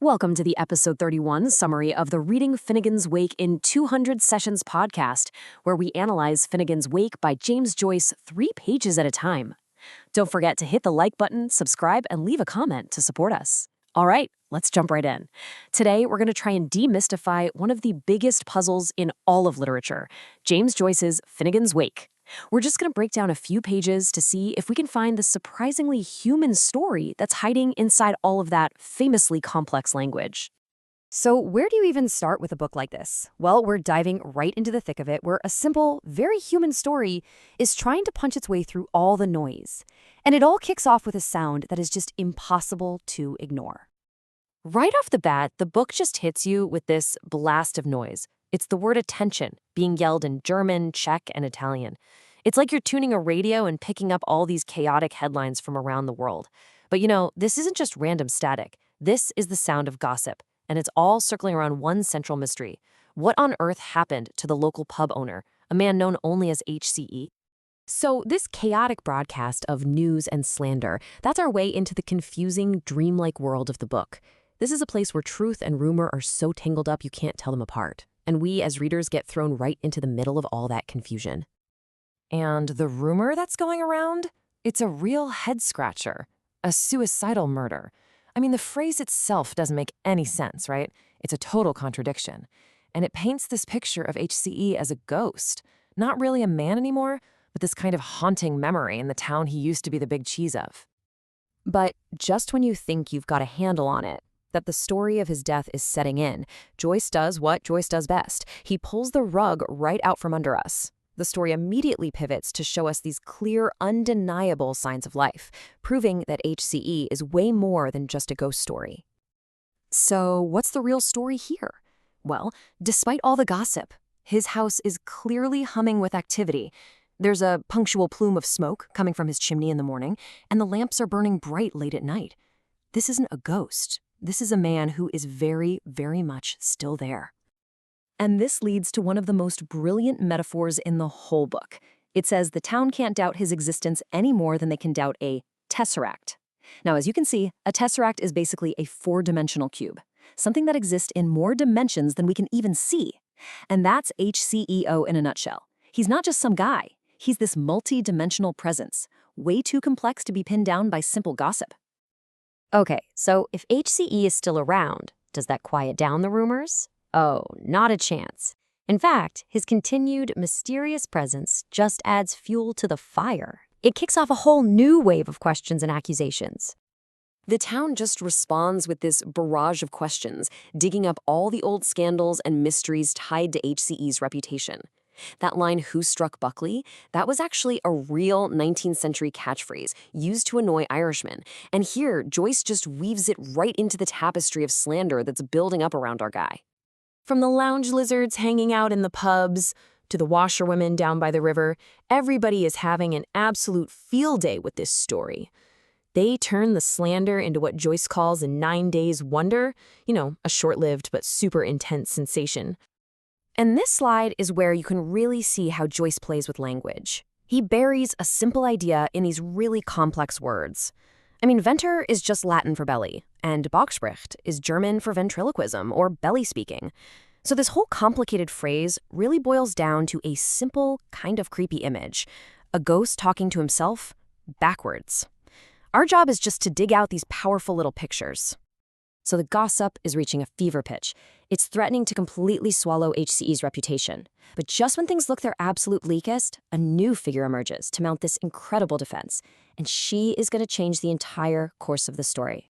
Welcome to the episode 31 summary of the Reading Finnegans Wake in 200 Sessions podcast, where we analyze Finnegans Wake by James Joyce 3 pages at a time. Don't forget to hit the like button, subscribe, and leave a comment to support us. All right, let's jump right in. Today, we're going to try and demystify one of the biggest puzzles in all of literature, James Joyce's Finnegans Wake. We're just going to break down a few pages to see if we can find the surprisingly human story that's hiding inside all of that famously complex language. So where do you even start with a book like this? Well, we're diving right into the thick of it, where a simple, very human story is trying to punch its way through all the noise. And it all kicks off with a sound that is just impossible to ignore. Right off the bat, the book just hits you with this blast of noise. It's the word attention, being yelled in German, Czech, and Italian. It's like you're tuning a radio and picking up all these chaotic headlines from around the world. But this isn't just random static. This is the sound of gossip, and it's all circling around one central mystery. What on earth happened to the local pub owner, a man known only as HCE? So this chaotic broadcast of news and slander, that's our way into the confusing, dreamlike world of the book. This is a place where truth and rumor are so tangled up you can't tell them apart. And we, as readers, get thrown right into the middle of all that confusion. And the rumor that's going around? It's a real head-scratcher. A suicidal murder. I mean, the phrase itself doesn't make any sense, right? It's a total contradiction. And it paints this picture of HCE as a ghost. Not really a man anymore, but this kind of haunting memory in the town he used to be the big cheese of. But just when you think you've got a handle on it, that the story of his death is setting in, Joyce does what Joyce does best. He pulls the rug right out from under us. The story immediately pivots to show us these clear, undeniable signs of life, proving that HCE is way more than just a ghost story. So what's the real story here? Well, despite all the gossip, his house is clearly humming with activity. There's a punctual plume of smoke coming from his chimney in the morning, and the lamps are burning bright late at night. This isn't a ghost. This is a man who is very, very much still there. And this leads to one of the most brilliant metaphors in the whole book. It says the town can't doubt his existence any more than they can doubt a tesseract. Now, as you can see, a tesseract is basically a four-dimensional cube, something that exists in more dimensions than we can even see. And that's HCEO in a nutshell. He's not just some guy. He's this multi-dimensional presence, way too complex to be pinned down by simple gossip. Okay, so if HCE is still around, does that quiet down the rumors? Oh, not a chance. In fact, his continued mysterious presence just adds fuel to the fire. It kicks off a whole new wave of questions and accusations. The town just responds with this barrage of questions, digging up all the old scandals and mysteries tied to HCE's reputation. That line, "Who struck Buckley?" that was actually a real 19th century catchphrase used to annoy Irishmen. And here, Joyce just weaves it right into the tapestry of slander that's building up around our guy. From the lounge lizards hanging out in the pubs to the washerwomen down by the river, everybody is having an absolute field day with this story. They turn the slander into what Joyce calls a 9-days wonder, a short-lived but super intense sensation. And this slide is where you can really see how Joyce plays with language. He buries a simple idea in these really complex words. I mean, Venter is just Latin for belly, and Bauchspricht is German for ventriloquism or belly speaking. So this whole complicated phrase really boils down to a simple, kind of creepy image. A ghost talking to himself backwards. Our job is just to dig out these powerful little pictures. So the gossip is reaching a fever pitch. It's threatening to completely swallow HCE's reputation. But just when things look their absolute bleakest, a new figure emerges to mount this incredible defense. And she is going to change the entire course of the story.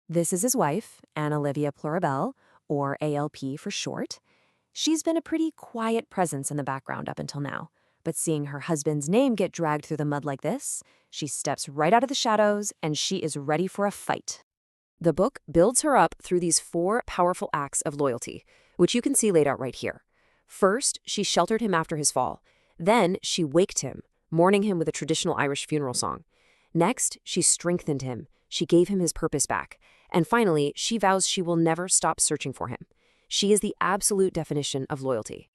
This is his wife, Livia Plurabelle, or ALP for short. She's been a pretty quiet presence in the background up until now. But seeing her husband's name get dragged through the mud like this, she steps right out of the shadows and she is ready for a fight. The book builds her up through these 4 powerful acts of loyalty, which you can see laid out right here. First, she sheltered him after his fall. Then, she waked him, mourning him with a traditional Irish funeral song. Next, she strengthened him. She gave him his purpose back. And finally, she vows she will never stop searching for him. She is the absolute definition of loyalty.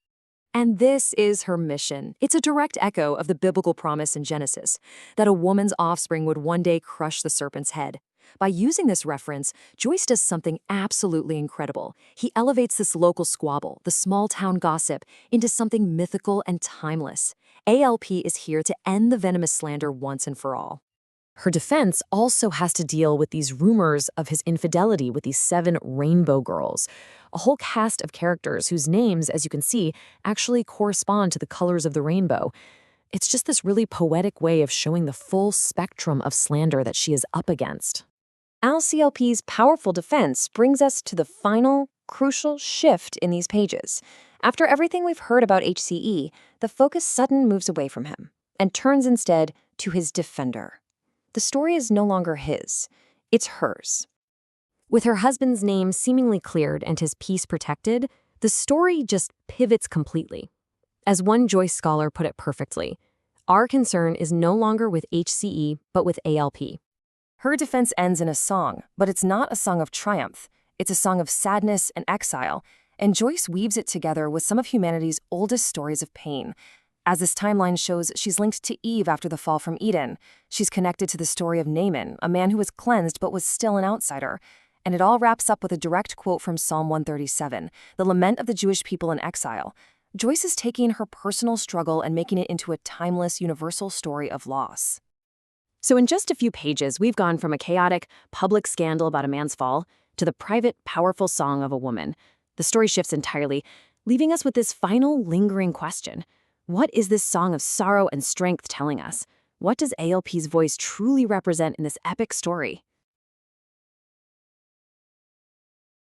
And this is her mission. It's a direct echo of the biblical promise in Genesis, that a woman's offspring would one day crush the serpent's head. By using this reference, Joyce does something absolutely incredible. He elevates this local squabble, the small-town gossip, into something mythical and timeless. ALP is here to end the venomous slander once and for all. Her defense also has to deal with these rumors of his infidelity with these 7 rainbow girls, a whole cast of characters whose names, as you can see, actually correspond to the colors of the rainbow. It's just this really poetic way of showing the full spectrum of slander that she is up against. ALCLP's powerful defense brings us to the final, crucial shift in these pages. After everything we've heard about HCE, the focus suddenly moves away from him and turns instead to his defender. The story is no longer his, it's hers. With her husband's name seemingly cleared and his peace protected, the story just pivots completely. As one Joyce scholar put it perfectly, our concern is no longer with HCE, but with ALP. Her defense ends in a song, but it's not a song of triumph. It's a song of sadness and exile, and Joyce weaves it together with some of humanity's oldest stories of pain. As this timeline shows, she's linked to Eve after the fall from Eden. She's connected to the story of Naaman, a man who was cleansed but was still an outsider. And it all wraps up with a direct quote from Psalm 137, the lament of the Jewish people in exile. Joyce is taking her personal struggle and making it into a timeless, universal story of loss. So in just a few pages, we've gone from a chaotic, public scandal about a man's fall to the private, powerful song of a woman. The story shifts entirely, leaving us with this final, lingering question. What is this song of sorrow and strength telling us? What does ALP's voice truly represent in this epic story?